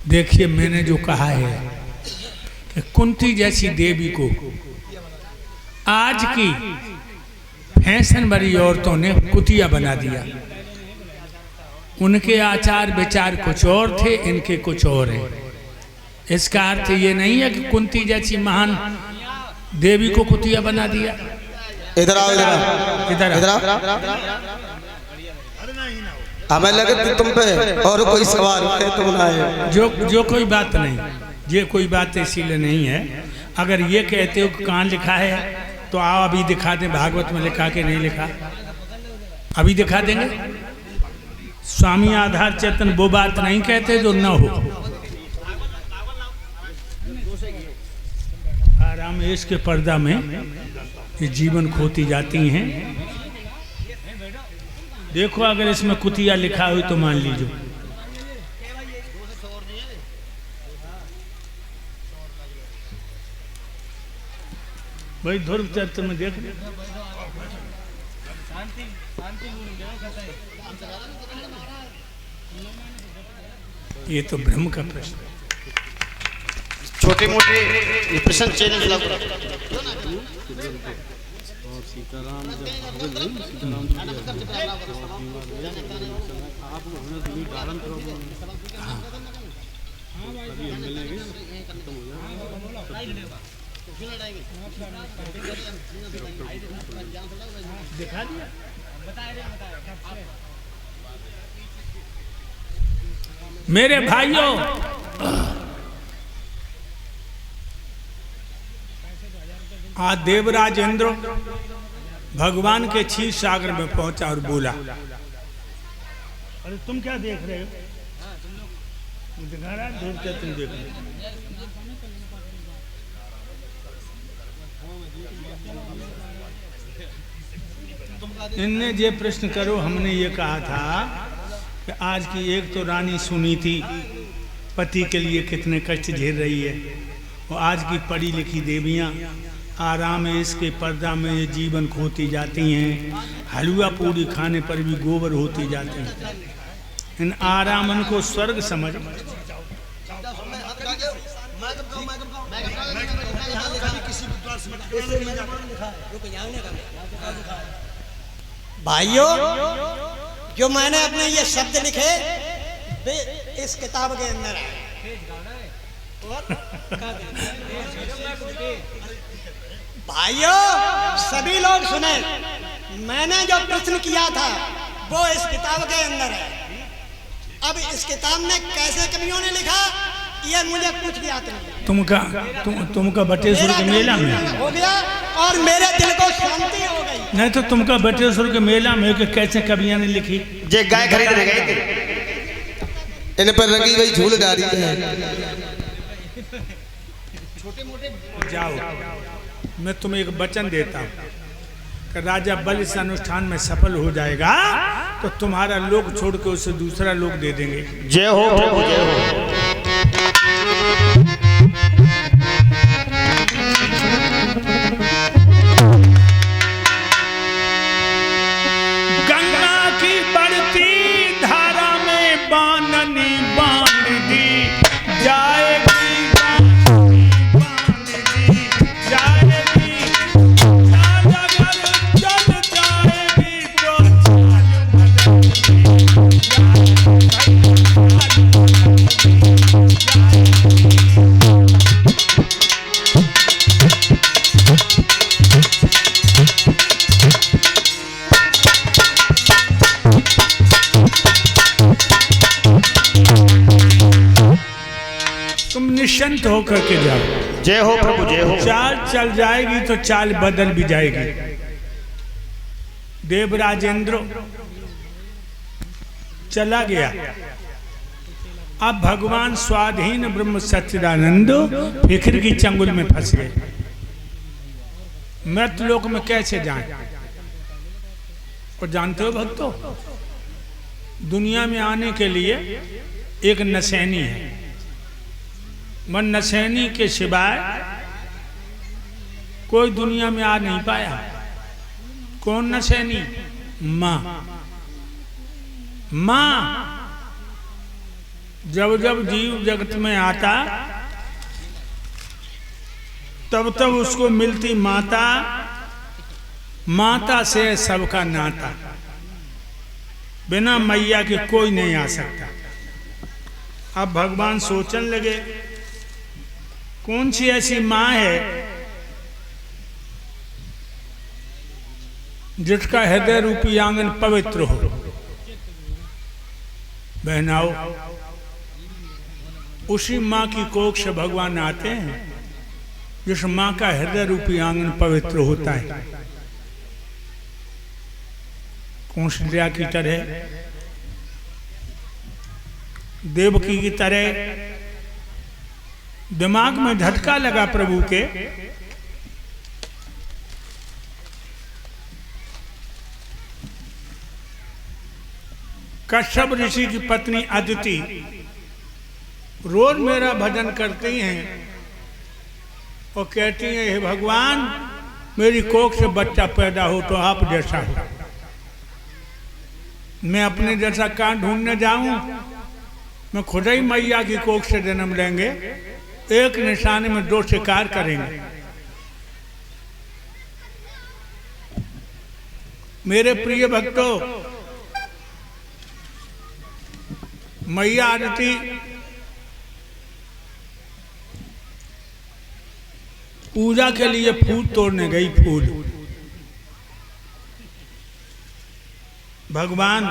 देखिए, मैंने जो कहा है कि कुंती जैसी देवी को आज की फैशन भरी औरतों ने कुतिया बना दिया। उनके आचार विचार कुछ और थे, इनके कुछ और है। इसका अर्थ ये नहीं है कि कुंती जैसी महान देवी को कुतिया बना दिया। इधर आओ, इधर आओ, इधर आओ। हमें लगे तुम पे और कोई सवाल है तो बुलाए। जो कोई बात नहीं, ये कोई बात इसीलिए नहीं है। अगर ये कहते हो कि कहाँ लिखा है तो आओ अभी दिखा दें। भागवत में लिखा के नहीं लिखा, अभी दिखा देंगे। स्वामी आधार चेतन वो बात नहीं कहते जो न हो। आराम ऐश के पर्दा में ये जीवन खोती जाती हैं। देखो, अगर इसमें कुतिया लिखा हुई तो मान लीजिए। भाई ध्रुव चरित्र में देख ले। ये तो ब्रह्म का प्रश्न है। छोटे मोटे ये प्रश्न चैलेंज लग सीताराम जब सीताराम आप गार्डन दिखा दिया। मेरे भाइयों, आज देवराज इंद्र भगवान के क्षीर सागर में पहुंचा और बोला, अरे तुम क्या देख रहे हो? दिखा रहा है, तुम देख रहे हो। इनने ये प्रश्न करो, हमने ये कहा था कि आज की एक तो रानी सुनी थी पति के लिए कितने कष्ट झेल रही है, और आज की पढ़ी लिखी देवियां आराम है इसके पर्दा में ये जीवन खोती जाती हैं। हलवा पूरी खाने पर भी गोबर होती जाती हैं। इन आरामन को स्वर्ग समझ। भाइयों, जो मैंने अपने ये शब्द लिखे इस किताब के अंदर है। भाइयों, सभी लोग सुने, मैंने जो प्रश्न किया था वो इस किताब के अंदर है। अब इस किताब में कैसे कवियों ने लिखा ये मुझे कुछ ज्ञात नहीं। तुमका बटेश्वर के मेला में हो गया और मेरे दिल को शांति हो गई। नहीं तो तुमका बटेश्वर के मेला में कि कैसे कवियां ने लिखी। जे गाय खरीदने गए थे, इन पर रंगी गई झूल डाली है। जाओ, मैं तुम्हें एक वचन देता हूँ कि राजा बल इस अनुष्ठान में सफल हो जाएगा तो तुम्हारा लोग छोड़ के उसे दूसरा लोग दे देंगे। जय हो प्रभु, जय हो। गंगा की बढ़ती धारा में बाननी बांध दी जाएगी, निश्चिंत होकर के जाओ। जय हो प्रभु, जय हो। चाल चल जाएगी तो चाल बदल भी जाएगी। देवराज इंद्र चला गया। अब भगवान स्वाधीन ब्रह्म सच्चिदानंद फिक्र की चंगुल में फंस गए। मृतलोक में कैसे जाएं? और जानते हो भक्तों, दुनिया में आने के लिए एक नसैनी है। मन नसैनी के सिवाय कोई दुनिया में आ नहीं पाया। कौन नसैनी? माँ। माँ जब जब जीव जगत में आता तब तब उसको मिलती माता, माता से सबका नाता, बिना मैया के कोई नहीं आ सकता। अब भगवान सोचने लगे कौन सी ऐसी माँ है जिसका हृदय रूपी आंगन पवित्र हो। बहनाओ, उसी माँ की कोख से भगवान आते हैं जिस माँ का हृदय रूपी आंगन पवित्र होता है। कौशल्या की तरह, देवकी की तरह दिमाग में झटका लगा प्रभु के, कश्यप ऋषि की पत्नी अदिति रोज मेरा भजन करती हैं और कहती हैं, हे भगवान मेरी कोख से बच्चा पैदा हो तो आप जैसा हो। मैं अपने जैसा कहाँ ढूंढने जाऊं, मैं खुद ही मैया की कोख से जन्म लेंगे, एक निशाने में दो शिकार करेंगे। मेरे प्रिय भक्तों, मैया आदिति पूजा के लिए फूल तोड़ने गई। फूल भगवान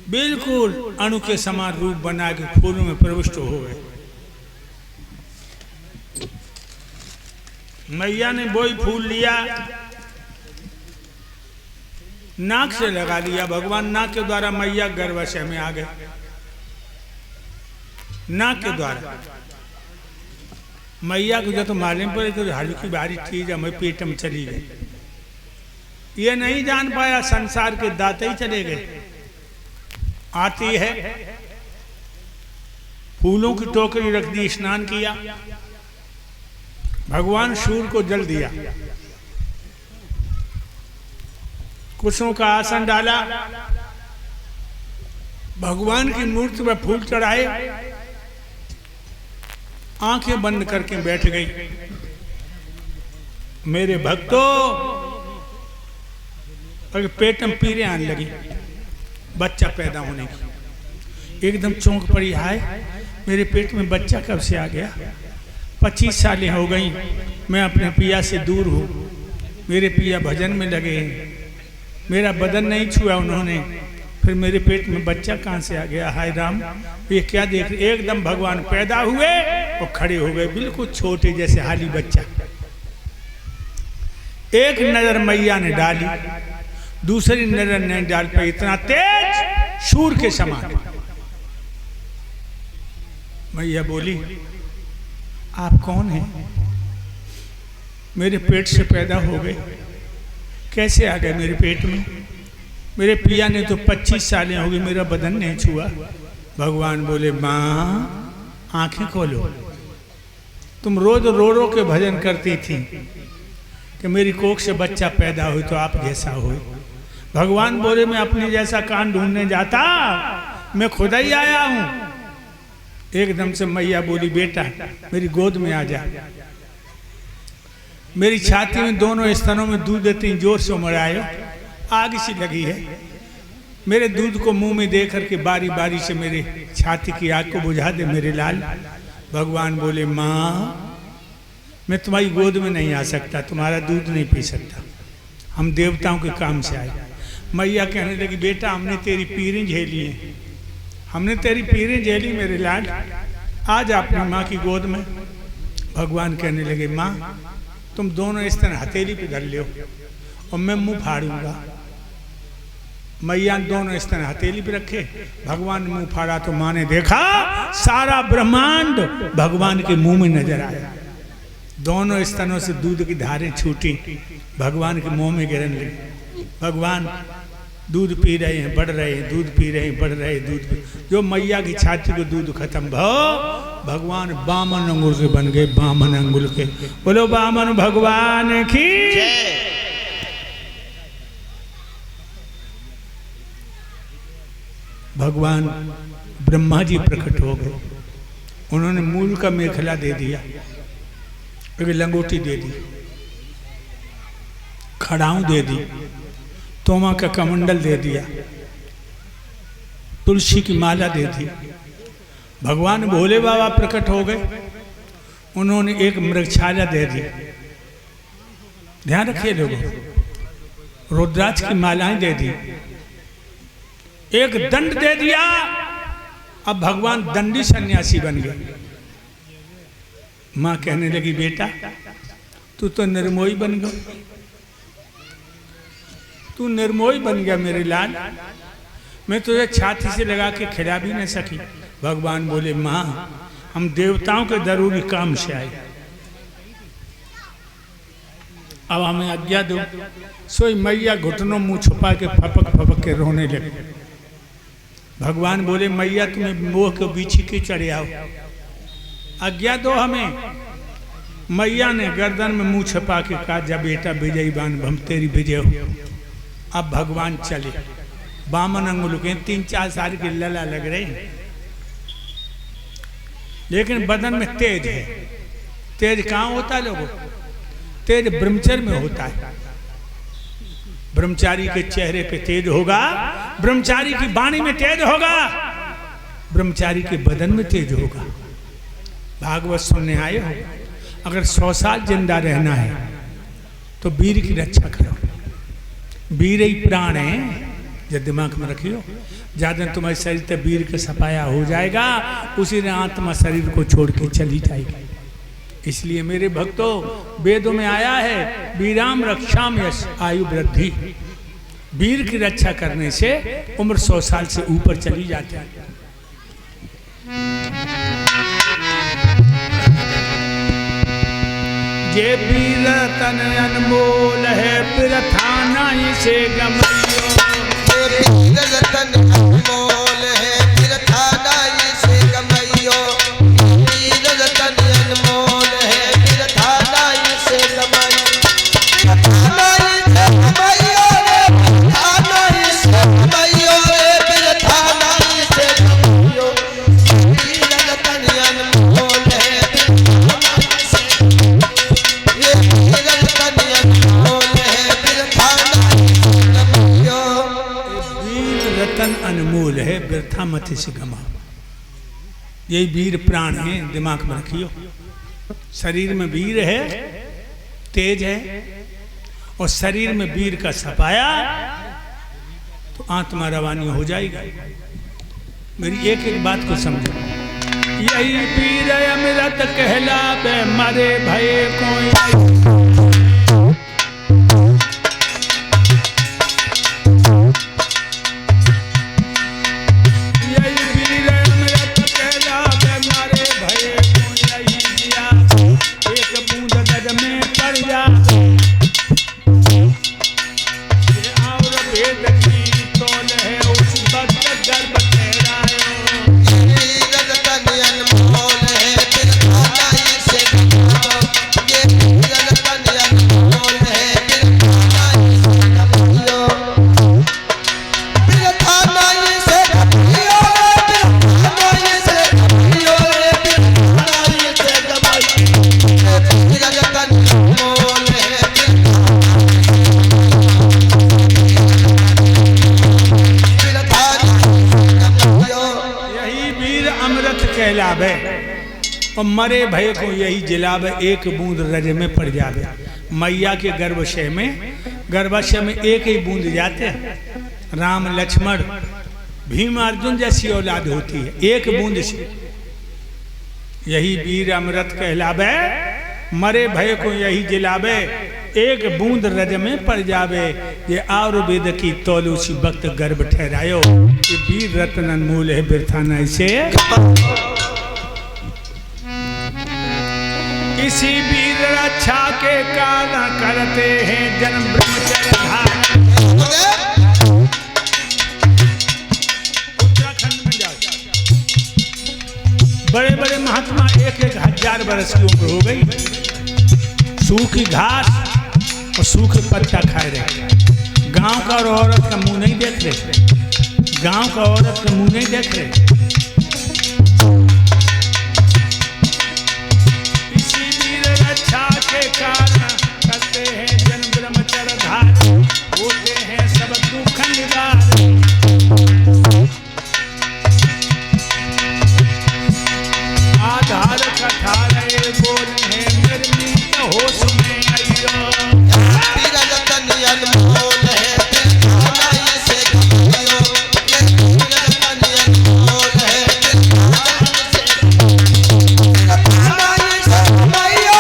बिल्कुल अणु के समान रूप बना के फूलों में प्रविष्ट हो गए। मैया ने वही फूल लिया, नाक से लगा लिया। भगवान नाक के द्वारा मैया गर्भाशय में आ गए, नाक के द्वारा। मैया को जब मालूम पड़े तो हल्की भारी चीज हमें पेट में चली गई। ये नहीं जान पाया संसार के दाते ही चले गए। आती है, फूलों की टोकरी रख दी, स्नान किया, भगवान सूर्य को जल दिया, कुशों का आसन डाला, भगवान की मूर्ति पर फूल चढ़ाए, आंखें बंद करके बैठ गई। मेरे भक्तों, और पेट में पीड़े आने लगी बच्चा पैदा होने की। एकदम चौंक पड़ी, हाय मेरे पेट में बच्चा कब से आ गया। 25 सालें हो गई मैं अपने पिया से दूर हूँ, मेरे पिया भजन में लगे हैं, मेरा बदन नहीं छुआ उन्होंने, फिर मेरे पेट में बच्चा कहाँ से आ गया। हाय राम, ये क्या देख। एकदम भगवान पैदा हुए और खड़े हो गए, बिल्कुल छोटे जैसे हाली बच्चा। एक नजर मैया ने डाली, दूसरी नजर नहीं डाल पाई, इतना तेज सूर्य के समान। मैया बोली, आप कौन हैं? मेरे पेट से पैदा हो गए, कैसे आ गए मेरे पेट में? मेरे पिया ने तो 25 सालें हो गई, मेरा बदन नहीं छुआ। भगवान बोले, माँ आंखें खोलो, तुम रोज रो रो के भजन करती थी कि मेरी कोख से बच्चा पैदा हो तो आप जैसा हो। भगवान बोले, मैं अपने जैसा कान ढूंढने जाता, मैं खुद ही आया हूं। एकदम से मैया बोली, बेटा मेरी गोद में आ जा। मेरी छाती में दोनों स्तनों में दूध देती जोर से उमड़ायो, आग सी लगी है। मेरे दूध को मुंह में दे करके बारी बारी से मेरे छाती की आग को बुझा दे मेरे लाल। भगवान बोले, माँ मैं तुम्हारी गोद में नहीं आ सकता, तुम्हारा दूध नहीं पी सकता, हम देवताओं के काम से आए। मैया कहने लगी, बेटा हमने तेरी पीरें झेली हैं, हमने तेरी पीरें झेली मेरे लाल, आज अपनी माँ की गोद में। भगवान कहने लगे, माँ तुम दोनों स्तन हथेली पे धर लो और मैं मुंह फाड़ूंगा। मैया दोनों स्तन हथेली पे रखे, भगवान ने मुंह फाड़ा तो माँ ने देखा सारा ब्रह्मांड भगवान के मुंह में नजर आया। दोनों स्तनों से दूध की धारें छूटी, भगवान के मुंह में गिरने लगी। भगवान दूध पी रहे हैं, बढ़ रहे हैं, दूध पी रहे हैं, बढ़ रहे हैं, दूध पी। जो मैया की छाती को दूध खत्म भो, भगवान बामन अंगुल के बन गए, बामन अंगुल के। बोलो बामन भगवान की। भगवान ब्रह्मा जी प्रकट हो गए। उन्होंने मूल का मेखला दे दिया, एक लंगोटी दे दी, खड़ाऊं दे दी, तोमा का कमंडल दे दिया, तुलसी की माला दे दी। भगवान भोले बाबा प्रकट हो गए। उन्होंने एक मृगछाला दे दी। ध्यान रखिए लोगों, रुद्राक्ष की मालाएं दे दी, एक दंड दे दिया। अब भगवान दंडी सन्यासी बन गए। मां कहने लगी, बेटा तू तो निर्मोही बन गया, तू निर्मोही बन गया मेरे लाल, मैं तुझे छाती से लगा के खिला भी नहीं सकी। भगवान बोले, मां हम देवताओं के जरूरी काम से आए, अब हमें आज्ञा दो। सोई मैया घुटनों मुंह छुपा के फपक फपक के रोने लगे। भगवान बोले, मैया तुम्हें मोह के बीछी के चढ़े आओ, आज्ञा दो हमें। मैया ने गर्दन में मुंह छुपा के कहा, जा बेटा विजयी बान हम तेरी विजय हो। अब भगवान चले, बामन अंगुल के 3-4 साल के लला लग रहे हैं, लेकिन बदन में तेज है। तेज कहाँ होता है लोगों? तेज ब्रह्मचर्य में होता है। ब्रह्मचारी के चेहरे पे तेज होगा, ब्रह्मचारी की वाणी में तेज होगा, ब्रह्मचारी के बदन में तेज होगा। भागवत सुनने आए हो, अगर 100 साल जिंदा रहना है तो वीर की रक्षा करो। वीर ही प्राण है, जो दिमाग में रखियो। ज्यादा तुम्हारे शरीर तक वीर का सफाया हो जाएगा, उसी ने आत्मा शरीर को छोड़ के चली जाएगी। इसलिए मेरे भक्तों, वेदों में आया है, वीराम रक्षाम यश आयु वृद्धि। वीर की रक्षा करने से उम्र 100 साल से ऊपर चली जाती है। ये वीर तन अनमोल है, प्रथा नहीं से गमइयो। ये वीर तन अनमोल है, प्रथा नहीं से गमइयो। वीर तन अनमोल है, प्रथा नहीं से गमइयो। प्रथा नहीं से गमइयो रे, प्रथा नहीं से गमइयो रे, प्रथा नहीं से गमइयो। वीर तन अनमोल है, प्रथा नहीं से ये वीर तन अनमोल है, प्रथा नहीं से गमइयो। वीर रतन अनमोल है, व्यर्था मत से गमा। यही वीर प्राण है, दिमाग में रखियो। शरीर में वीर है, तेज है, और शरीर में वीर का सफाया, तो आत्मा रवानी हो जाएगी। मेरी एक एक बात को समझो। यही वीर अमृत कहलावे, मरे भय कोई। और मरे भय को यही जिलावे, एक बूंद रज में पड़ जावे। मैया के गर्भाशय में एक ही बूंद जाते हैं। राम लक्ष्मण भीम अर्जुन जैसी औलाद होती है, एक बूंद से। यही वीर अमृत कहलावे, मरे भय को यही जिलावे, एक बूंद रज में पड़ जावे। ये आयुर्वेद की तौलूसी वक्त गर्भ ठहरायो। ये वीर रत्न अनमोल है, बिरथा नहीं से। इसी वीर रक्षा के कारण करते हैं जन्म ब्रह्मचर्य धारण। उत्तराखंड में जाओ, बड़े बड़े महात्मा 1,000 वर्ष की उम्र हो गई, सूखी घास और सूखे पत्ता खा रहे। गांव का और औरत का मुंह नहीं देख रहे, गांव का औरत का मुंह नहीं देख रहे। इसी वीर रक्षा के कारण करते हैं जन ब्रह्मचर्य धारण, होते हैं सब दुख निवारण। आधार कठारे बोल है निर्मित होश में आइयो। वीर रतन अनमोल है दिलखाना इसे कमाइयो। ये वीर रतन अनमोल है दिलखाना इसे कमाइयो। दिलखाना इसे कमाइयो।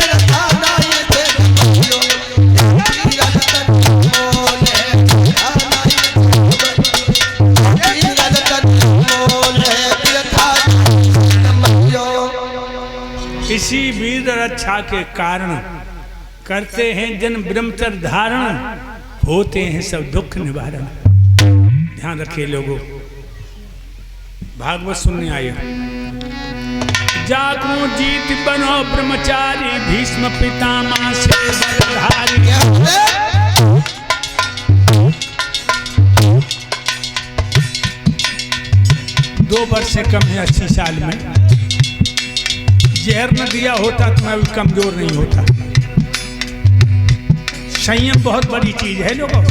दिलखाना इसे कमाइयो। वीर रतन अनमोल है दिलखाना इसे वीर रतन अनमोल है दिलखाना इसे कमाइयो। इसी वीर रक्षा के कारण करते हैं जन ब्रह्मचर्य धारण, होते हैं सब दुख निवारण। ध्यान रखिए लोगों, भागवत सुनने आए। जागो जीत बनो ब्रह्मचारी, भीष्म पितामह से बलधारी। 2 वर्ष से कम है 80 साल में। जहर न दिया होता तो मैं भी कमजोर नहीं होता। संयम बहुत बड़ी चीज है लोगों।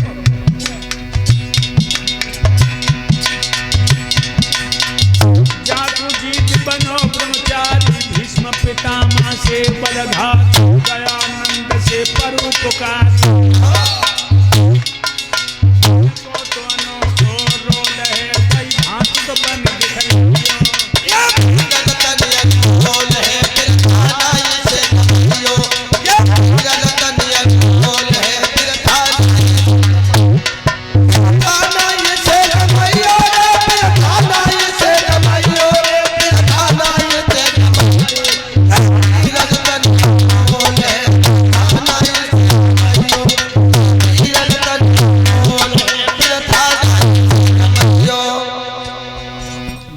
जागो जीत बनो ब्रह्मचारी, भीष्म पितामह से बलधारी, दयानंद से परोपकारी। तो अनोखो रोल है कई भांत तो बन दिखाइयो।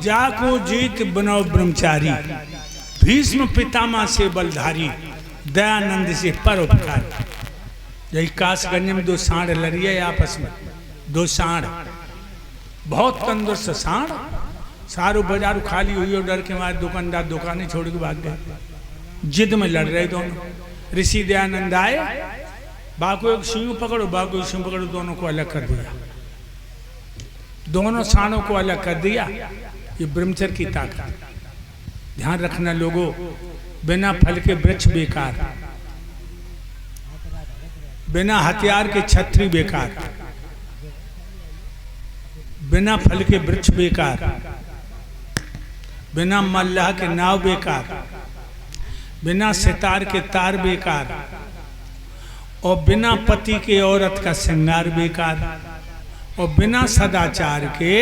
जाको जीत बनो ब्रह्मचारी, भीष्म पितामह से बलधारी, दयानंद से परोपकारी। यही कासगंज में 2 सांड लड़ी है आपस में। 2 सांड बहुत तंदुरुस्त सांड, सारू बाजार खाली हुई और डर के मारे दुकानदार दुकानें छोड़ के भाग गए। जिद में लड़ रहे दोनों। ऋषि दयानंद आए, बाको एक सिंह पकड़ो, बाको एक सिंह पकड़ो, दोनों को अलग कर दिया। दोनों सांडों को अलग कर दिया। ये ब्रह्मचर्य की ताकत। ध्यान रखना लोगों, बिना फल के वृक्ष बेकार, बिना हथियार के छतरी बेकार, बिना फल के वृक्ष बेकार, बिना मल्लाह के नाव बेकार, बिना सितार के तार बेकार, और बिना पति के औरत का श्रृंगार बेकार, और बिना सदाचार के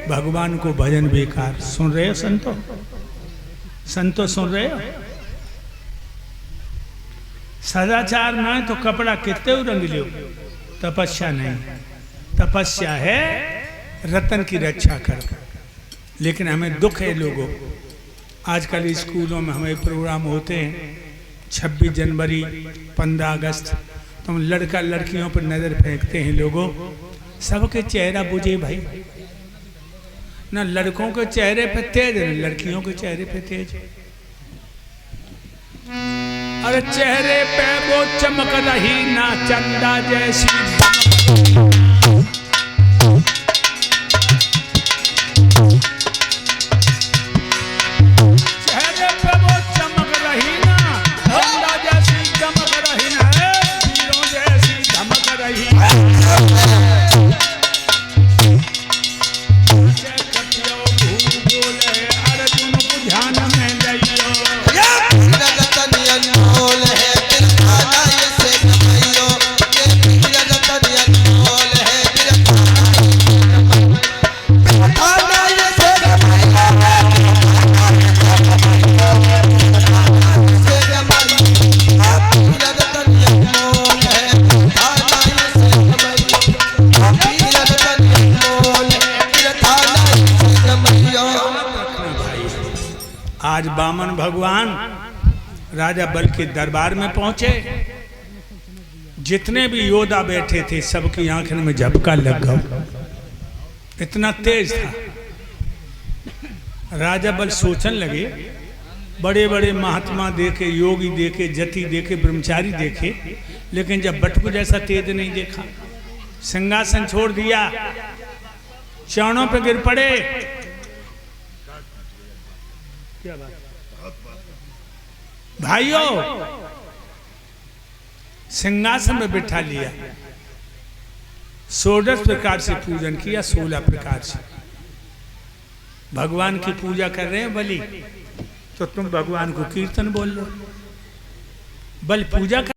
भगवान को भजन बेकार। सुन रहे हो संतो? संतो सुन रहे हो? सदाचार ना है तो कपड़ा कितने रंग लो, तपस्या नहीं। तपस्या है रतन की रक्षा कर। लेकिन हमें दुख है लोगों, आजकल स्कूलों में हमें प्रोग्राम होते हैं 26 जनवरी 15 अगस्त, तो हम लड़का लड़कियों पर नज़र फेंकते हैं लोगों। सबके चेहरा बुझे भाई, ना लड़कों के चेहरे पे तेज है, लड़कियों के चेहरे पे तेज। अरे चेहरे पे वो चमक रही ना चंदा जैसी, चेहरे पे वो चमक रही ना चंदा जैसी, चमक रही ना हीरो जैसी धमक रही। आज बामन भगवान राजा बल के दरबार में पहुंचे। जितने भी योद्धा बैठे थे सबकी आंखों में झपका लग गया, इतना तेज था। राजा बल सोचन लगे, बड़े बड़े महात्मा देखे, योगी देखे, जति देखे, ब्रह्मचारी देखे, लेकिन जब बटकू जैसा तेज नहीं देखा। सिंहासन छोड़ दिया, चरणों पे गिर पड़े। क्या बात भाइयों, सिंहासन में बिठा लिया, 16 प्रकार से पूजन किया, 16 प्रकार से। भगवान की पूजा कर रहे हैं बलि, तो तुम भगवान को कीर्तन बोल लो। बल पूजा कर